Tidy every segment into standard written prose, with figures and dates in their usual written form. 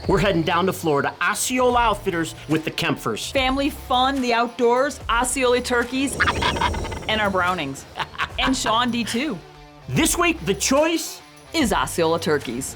We're heading down to Florida, Osceola Outfitters with the Kempfers. Family fun, the outdoors, Osceola turkeys, and our brownings. And Shaundi too. This week, the choice is Osceola turkeys.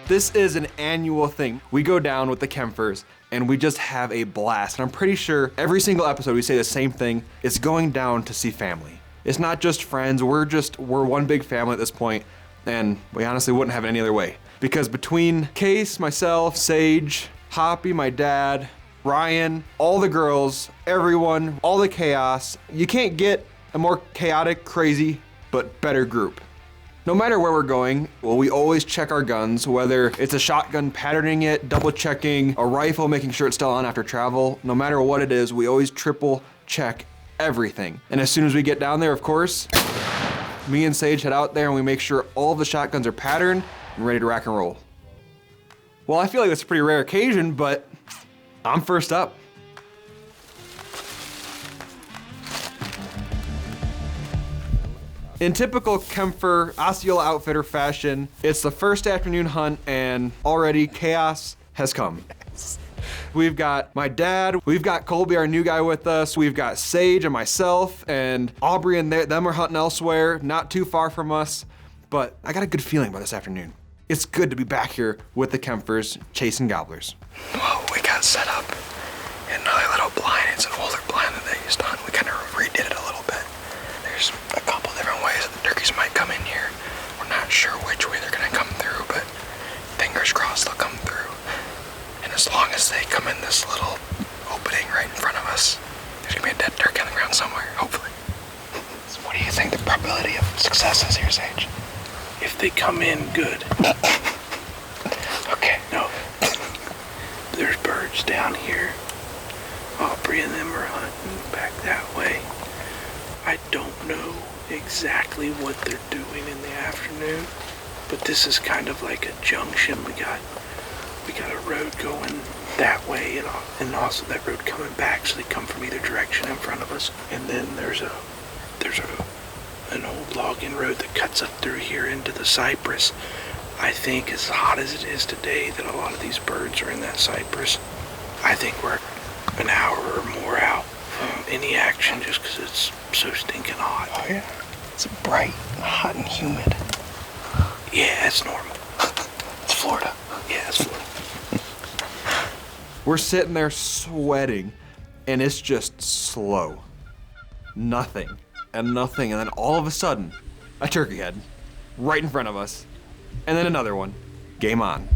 This is an annual thing. We go down with the Kempfers and we just have a blast. And I'm pretty sure every single episode we say the same thing. It's going down to see family. It's not just friends, we're one big family at this point, and we honestly wouldn't have it any other way. Because between Case, myself, Sage, Hoppy, my dad, Ryan, all the girls, everyone, all the chaos, you can't get a more chaotic, crazy, but better group. No matter where we're going, well, we always check our guns, whether it's a shotgun, patterning it, double checking, a rifle, making sure it's still on after travel. No matter what it is, we always triple check everything. And as soon as we get down there, of course, me and Sage head out there and we make sure all of the shotguns are patterned and ready to rock and roll. Well, I feel like that's a pretty rare occasion, but I'm first up. In typical Kempfer Osceola Outfitter fashion, it's the first afternoon hunt and already chaos has come. We've got my dad, we've got Colby, our new guy with us, we've got Sage and myself, and Aubrey and them are hunting elsewhere, not too far from us, but I got a good feeling about this afternoon. It's good to be back here with the Kempfers chasing gobblers. Well, we got set up in another little blind. It's an older blind that they used to hunt. We kind of redid it a little bit. There's a couple different ways that the turkeys might come in here. We're not sure which way they're gonna come through, but fingers crossed they'll come through. And as long as they come in this little opening right in front of us, there's gonna be a dead turkey on the ground somewhere, hopefully. So what do you think the probability of success is here, Sage? If they come in, good. Okay. No. There's birds down here. Aubrey and them are hunting back that way. I don't know exactly what they're doing in the afternoon, but this is kind of like a junction. We got a road going that way and also that road coming back, so they come from either direction in front of us. And then there's an old logging road that cuts up through here into the cypress. I think as hot as it is today that a lot of these birds are in that cypress. I think we're an hour or more out from any action just because it's so stinking hot. Oh yeah, it's bright, hot and humid. Yeah, it's normal. It's Florida. Yeah, it's Florida. We're sitting there sweating and it's just slow. Nothing and nothing, and then all of a sudden, a turkey head right in front of us, and then another one. Game on.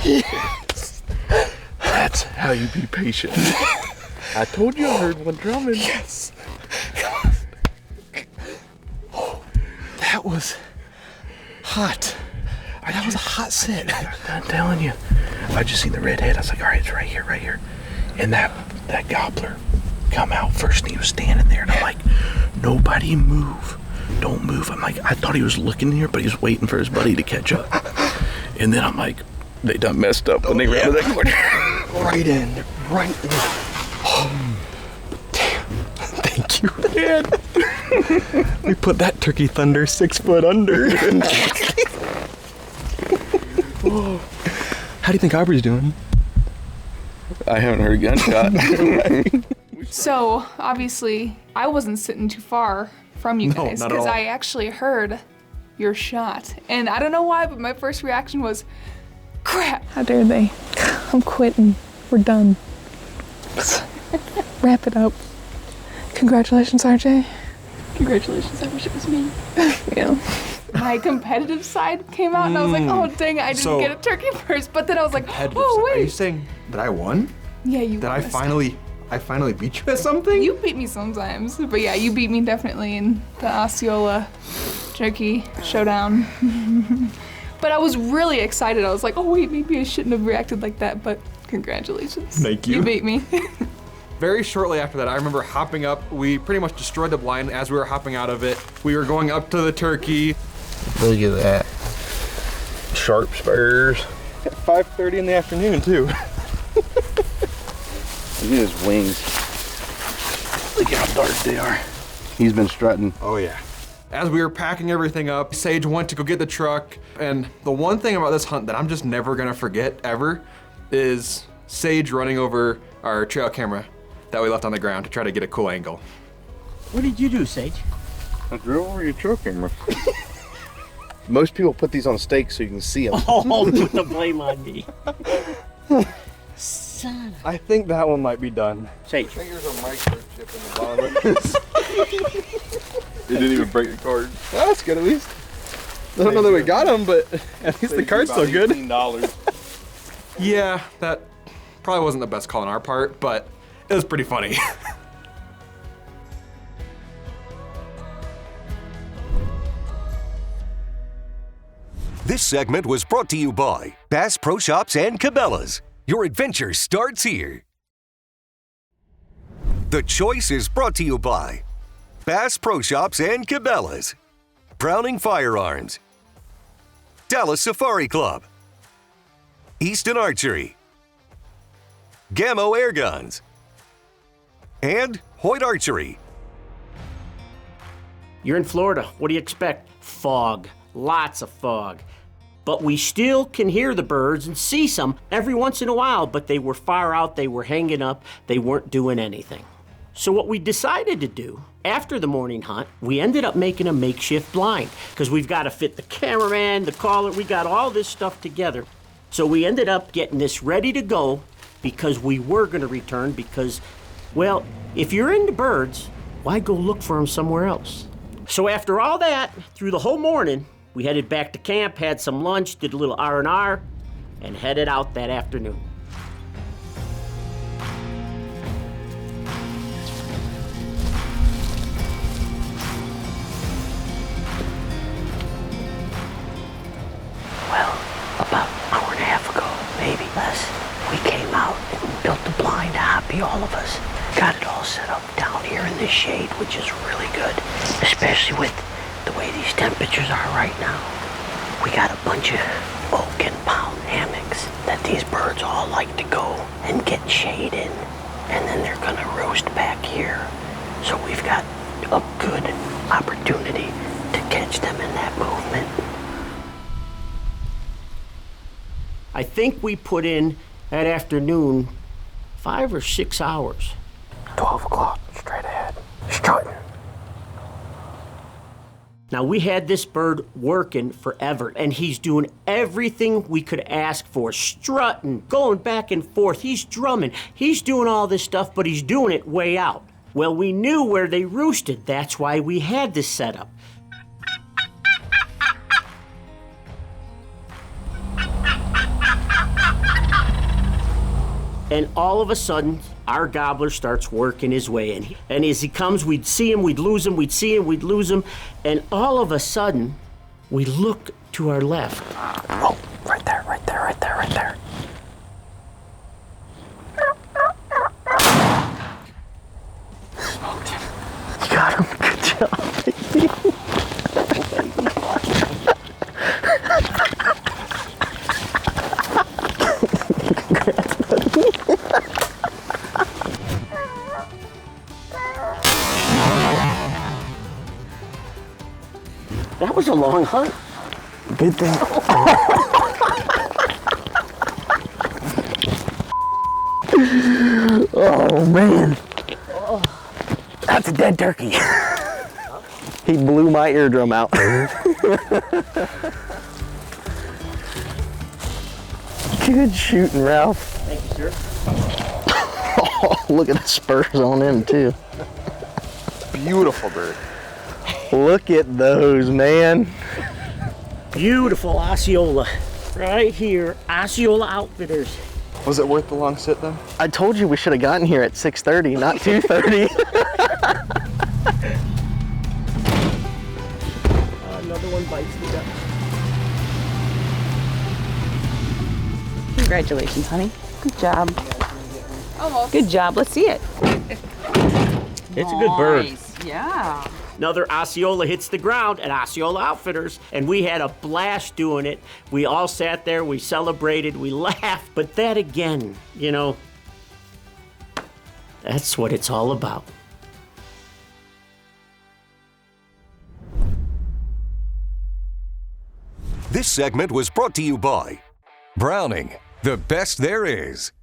Yes. That's how you be patient. I told you I heard one drumming. Yes. That was hot. That was a hot set. I'm telling you. I just seen the redhead. I was like, all right, it's right here. And that gobbler come out first, and he was standing there, and I'm like, nobody move. Don't move. I'm like, I thought he was looking here, but he was waiting for his buddy to catch up. And then I'm like, they done messed up when they ran to that corner. Right in. Oh, damn. Thank you, Dad. We put that turkey thunder 6 foot under. Oh. How do you think Aubrey's doing? I haven't heard a gunshot. So, obviously, I wasn't sitting too far from you guys not at all. because I actually heard your shot. And I don't know why, but my first reaction was, crap. How dare they? I'm quitting. We're done. Wrap it up. Congratulations, RJ. Congratulations, I wish it was me. Yeah. My competitive side came out and I was like, oh dang it, I didn't get a turkey first. But then I was like, oh Are you wait. saying that I won? Yeah, you That won I this finally beat you at something? time. You beat me sometimes. But yeah, you beat me definitely in the Osceola Turkey showdown. But I was really excited. I was like, oh wait, maybe I shouldn't have reacted like that, but congratulations. Thank you. You beat me. Very shortly after that, I remember hopping up. We pretty much destroyed the blind as we were hopping out of it. We were going up to the turkey. Look at that. Sharp spurs. At 5:30 in the afternoon, too. Look at his wings. Look how dark they are. He's been strutting. Oh, yeah. As we were packing everything up, Sage went to go get the truck. And the one thing about this hunt that I'm just never gonna forget, ever, is Sage running over our trail camera that we left on the ground to try to get a cool angle. What did you do, Sage? I drove over your trail camera. Most people put these on stakes so you can see them. Oh, put the blame on me. Son. I think that one might be done. Sage. There's a microchip in the bottom of this. It didn't even break the card. Well, that's good at least. I don't know that we got them, but at least the card's still good. $18. Yeah, that probably wasn't the best call on our part, but it was pretty funny. This segment was brought to you by Bass Pro Shops and Cabela's. Your adventure starts here. The Choice is brought to you by Bass Pro Shops and Cabela's, Browning Firearms, Dallas Safari Club, Easton Archery, Gammo Air Guns, and Hoyt Archery. You're in Florida. What do you expect? Fog. Lots of fog. But we still can hear the birds and see some every once in a while, but they were far out, they were hanging up, they weren't doing anything. So what we decided to do, after the morning hunt, we ended up making a makeshift blind, because we've got to fit the cameraman, the caller, we got all this stuff together. So we ended up getting this ready to go, because we were going to return, because, well, if you're into birds, why go look for them somewhere else? So after all that, through the whole morning, we headed back to camp, had some lunch, did a little R&R, and headed out that afternoon. Well, about an hour and a half ago, maybe less, we came out and built the blind to happy all of us. Got it all set up down here in the shade, which is really good, especially with the way these temperatures are right now. We got a bunch of oak and pound hammocks that these birds all like to go and get shade in, and then they're gonna roost back here. So we've got a good opportunity to catch them in that movement. I think we put in that afternoon 5 or 6 hours. 12 o'clock, straight ahead, strutting. Now, we had this bird working forever, and he's doing everything we could ask for. Strutting, going back and forth, he's drumming, he's doing all this stuff, but he's doing it way out. Well, we knew where they roosted, that's why we had this set up. And all of a sudden, our gobbler starts working his way in. And as he comes, we'd see him, we'd lose him, we'd see him, we'd lose him. And all of a sudden, we look to our left. Oh, right there, right there, right there, right there. Smoked him. You got him, good job. That was a long hunt. Good thing. Oh, man. That's a dead turkey. He blew my eardrum out. Good shooting, Ralph. Thank you, sir. Oh, look at the spurs on him, too. Beautiful bird. Look at those, man. Beautiful Osceola. Right here, Osceola Outfitters. Was it worth the long sit then? I told you we should have gotten here at 6:30, not 2:30. Another one bites the dust. Congratulations, honey. Good job. Almost. Good job. Let's see it. It's a good bird. Yeah. Another Osceola hits the ground at Osceola Outfitters, and we had a blast doing it. We all sat there, we celebrated, we laughed, but that again, you know, that's what it's all about. This segment was brought to you by Browning, the best there is.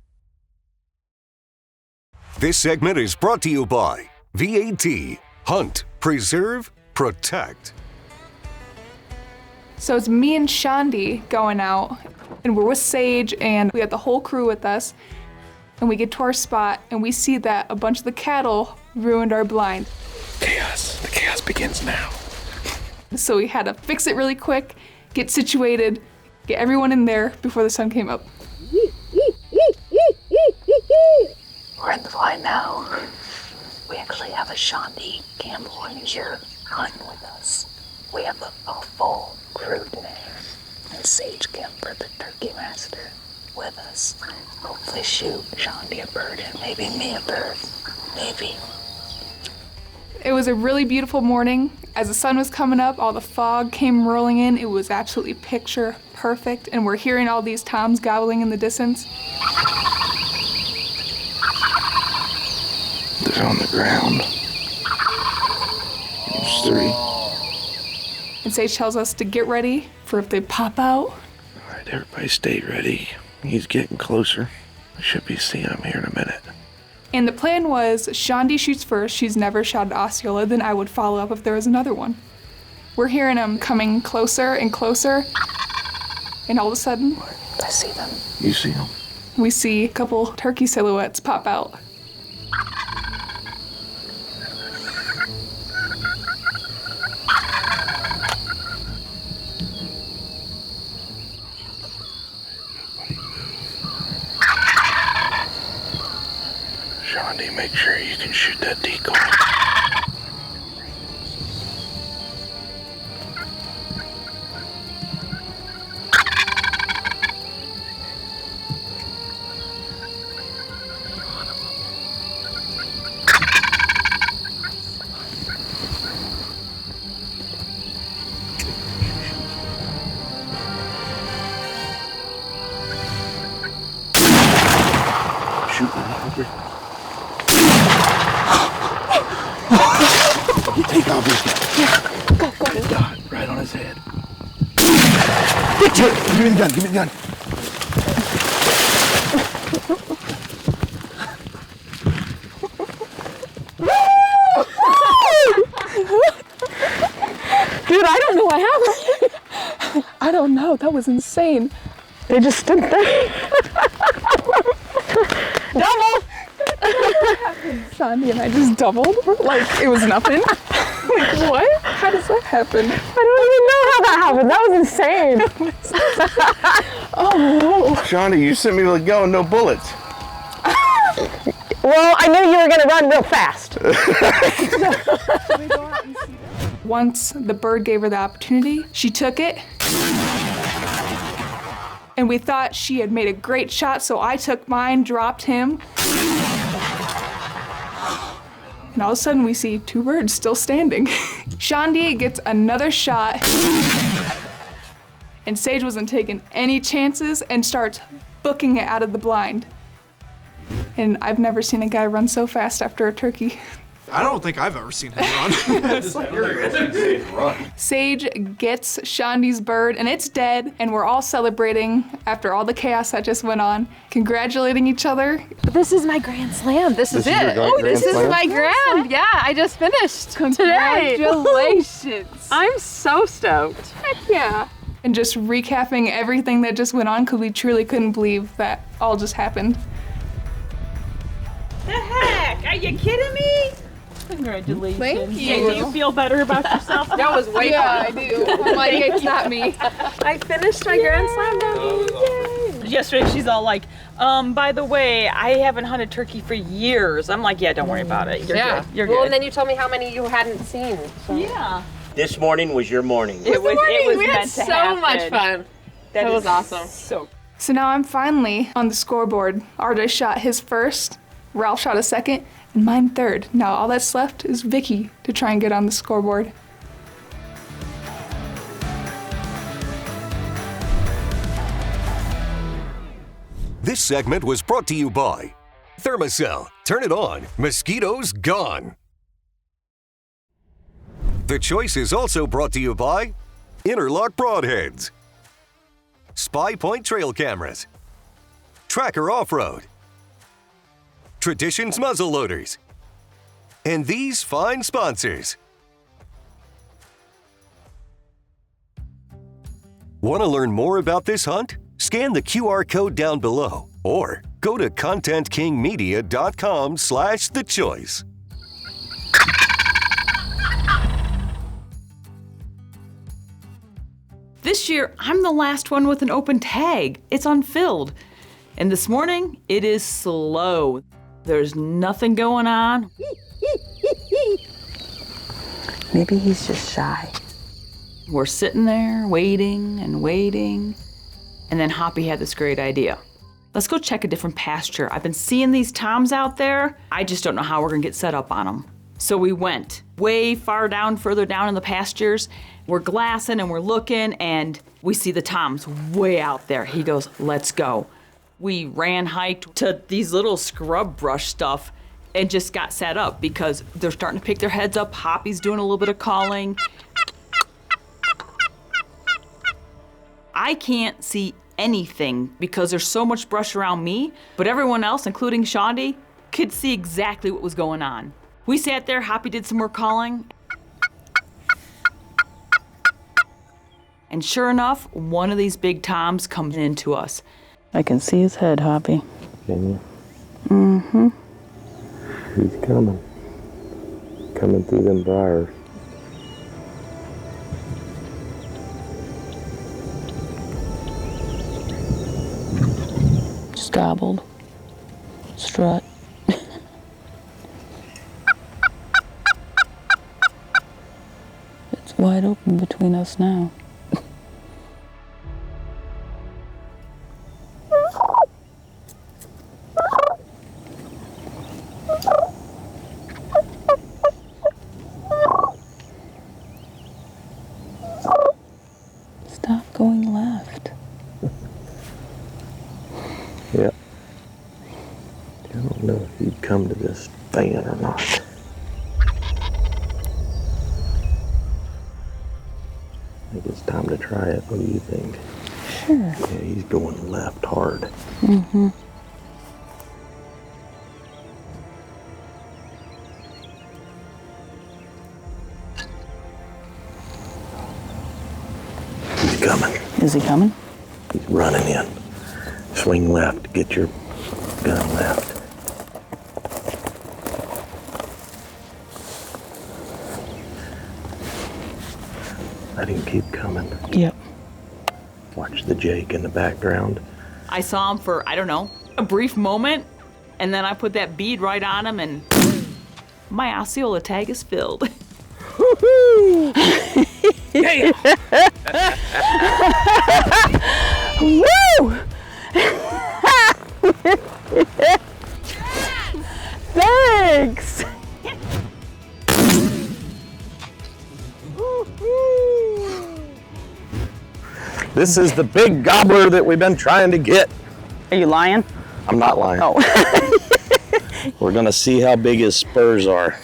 This segment is brought to you by VAT, Hunt, Preserve, Protect. So it's me and Shaundi going out, and we're with Sage, and we got the whole crew with us. And we get to our spot, and we see that a bunch of the cattle ruined our blind. Chaos. The chaos begins now. So we had to fix it really quick, get situated, get everyone in there before the sun came up. We're in the blind now. We actually have a Shaundi Campbell in here hunting with us. We have a full crew today. And Sage Kempfer, the turkey master, with us. Hopefully shoot Shaundi a bird and maybe me a bird. Maybe. It was a really beautiful morning. As the sun was coming up, all the fog came rolling in. It was absolutely picture perfect, and we're hearing all these toms gobbling in the distance. They're on the ground. There's 3. And Sage tells us to get ready for if they pop out. All right, everybody stay ready. He's getting closer. I should be seeing him here in a minute. And the plan was Shaundi shoots first. She's never shot at Osceola. Then I would follow up if there was another one. We're hearing them coming closer and closer. And all of a sudden, I see them. You see him? we see a couple turkey silhouettes pop out. Shaundi, make sure you can shoot that decoy. Shoot that, Aubrey. You take Aubrey's gun. Yeah, go. Good dot, right on his head. Give me the gun, give me the gun. Dude, I don't know what happened. I don't know. That was insane. They just stood there. Double! Shaundi and I just doubled. Like, it was nothing. Like, what? How does that happen? I don't even know how that happened. That was insane. Oh, no. Shaundi, you sent me to go, no bullets. Well, I knew you were going to run real fast. Once the bird gave her the opportunity, she took it. And we thought she had made a great shot, so I took mine, dropped him. And all of a sudden we see two birds still standing. Shaundi gets another shot. And Sage wasn't taking any chances and starts booking it out of the blind. And I've never seen a guy run so fast after a turkey. I don't think I've ever seen him run. Sage gets Shaundi's bird, and it's dead, and we're all celebrating after all the chaos that just went on, congratulating each other. This is my grand slam. This is it. Oh, This is my grand. Yeah, I just finished today. Congratulations. I'm so stoked. Heck yeah. And just recapping everything that just went on, because we truly couldn't believe that all just happened. The heck? Are you kidding me? Congratulations. Thank you. Hey, do you feel better about yourself? That was way Yeah, I do. I'm like, it's not me. I finished my Grand Slam dummy. Yay. Yesterday she's all like, by the way, I haven't hunted turkey for years. I'm like, yeah, don't worry about it. You're good. You're Well, good. and then you told me how many you hadn't seen. So. Yeah. This morning was your morning. It was We had meant to so happen. much fun. That was awesome. So Now I'm finally on the scoreboard. RJ shot his first, Ralph shot a second, and mine third. Now all that's left is Vicki to try and get on the scoreboard. This segment was brought to you by Thermacell. Turn it on. Mosquitoes gone. The Choice is also brought to you by Interlock Broadheads, SPYPOINT Trail Cameras, Tracker Off-Road, Traditions Muzzle Loaders, and these fine sponsors. Want to learn more about this hunt? Scan the QR code down below or go to contentkingmedia.com/thechoice. this year, I'm the last one with an open tag. It's unfilled. And this morning, it is slow. There's nothing going on. Maybe he's just shy. We're sitting there waiting and waiting. And then Hoppy had this great idea. Let's go check a different pasture. I've been seeing these toms out there. I just don't know how we're gonna get set up on them. So we went way further down in the pastures. We're glassing and we're looking and we see the toms way out there. He goes, let's go. We hiked to these little scrub brush stuff and just got set up because they're starting to pick their heads up. Hoppy's doing a little bit of calling. I can't see anything because there's so much brush around me, but everyone else, including Shaundi, could see exactly what was going on. We sat there, Hoppy did some more calling. And sure enough, one of these big toms comes into us. I can see his head, Hoppy. Can you? Mm-hmm. He's coming. Coming through them briars. Just gobbled. Strut. It's wide open between us now. Stop going left. Yeah. I don't know if he'd come to this fan or not. I think it's time to try it. What do you think? Sure. Yeah, he's going left hard. Mm-hmm. He's coming. Is he coming? He's running in. Swing left. Get your gun left. Let him keep coming. Yep. Watch the Jake in the background. I saw him for, I don't know, a brief moment, and then I put that bead right on him, and my Osceola tag is filled. Woo! Thanks! This is the big gobbler that we've been trying to get. Are you lying? I'm not lying. Oh. We're gonna see how big his spurs are.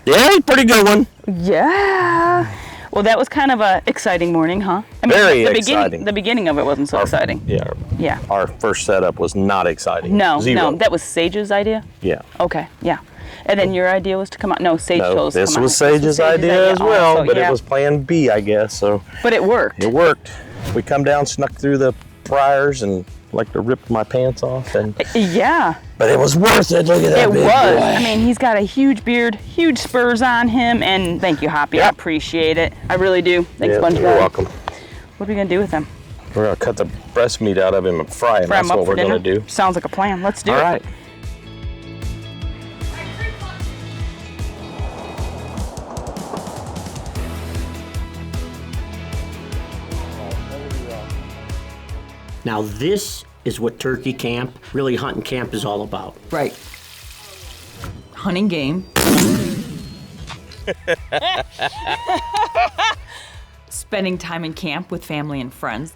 Yeah, pretty good one. Yeah. Well, that was kind of a exciting morning, huh? I mean, Very the exciting. The beginning of it wasn't so exciting. Yeah. Yeah. Our first setup was not exciting. No, Zero. no, that was Sage's idea. Yeah. Okay, yeah. And then your idea was to come out. No, Sage No, chose to this come was out. Sage's idea as well, also, but yeah. it was plan B, I guess. So. But it worked. It worked. We come down, snuck through the briars, and like to rip my pants off. And Yeah. but it was worth it. Look at that It big was. boy. I mean, he's got a huge beard, huge spurs on him, and thank you, Hoppy. I appreciate it. I really do. Thanks, Yeah, SpongeBob. you're welcome. What are we gonna do with him? We're gonna cut the breast meat out of him and fry him. Fry That's him up what for we're dinner? gonna do. Sounds like a plan. Let's do All it. right. Now this is what turkey camp, really hunting camp, is all about. Right. Hunting game. Spending time in camp with family and friends.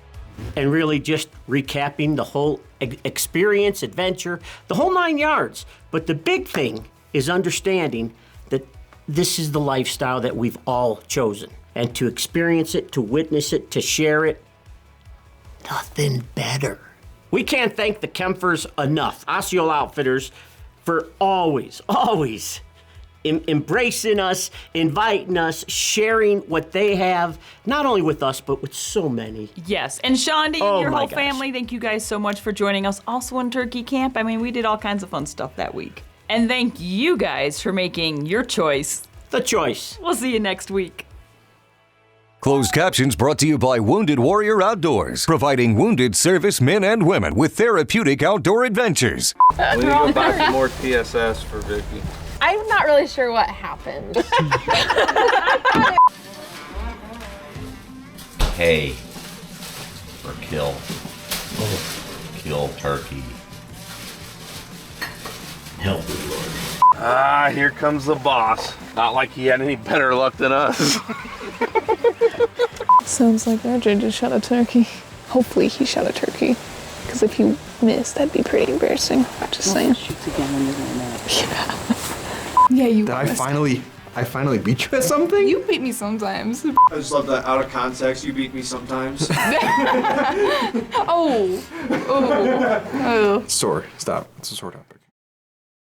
And really just recapping the whole experience, adventure, the whole 9 yards. But the big thing is understanding that this is the lifestyle that we've all chosen. And to experience it, to witness it, to share it, nothing better. We can't thank the Kempfers enough, Osceola Outfitters, for always embracing us, inviting us, sharing what they have, not only with us, but with so many. Yes, and Shaundi Oh and your my whole gosh. family, thank you guys so much for joining us also in turkey camp. I mean, we did all kinds of fun stuff that week. And thank you guys for making your choice the choice. We'll see you next week. Closed captions brought to you by Wounded Warrior Outdoors, providing wounded service men and women with therapeutic outdoor adventures. We need to go buy some more TSS for Vicki. I'm not really sure what happened. Hey, or kill turkey. Help me, Lord. Ah, here comes the boss. Not like he had any better luck than us. Sounds like RJ just shot a turkey. Hopefully he shot a turkey. Because if he missed, that'd be pretty embarrassing. Just saying. Shoots again when you're gonna know. Yeah, you Did I finally beat you at something? You beat me sometimes. I just love that out of context. You beat me sometimes. Oh. Sword. Stop. It's a sword topic.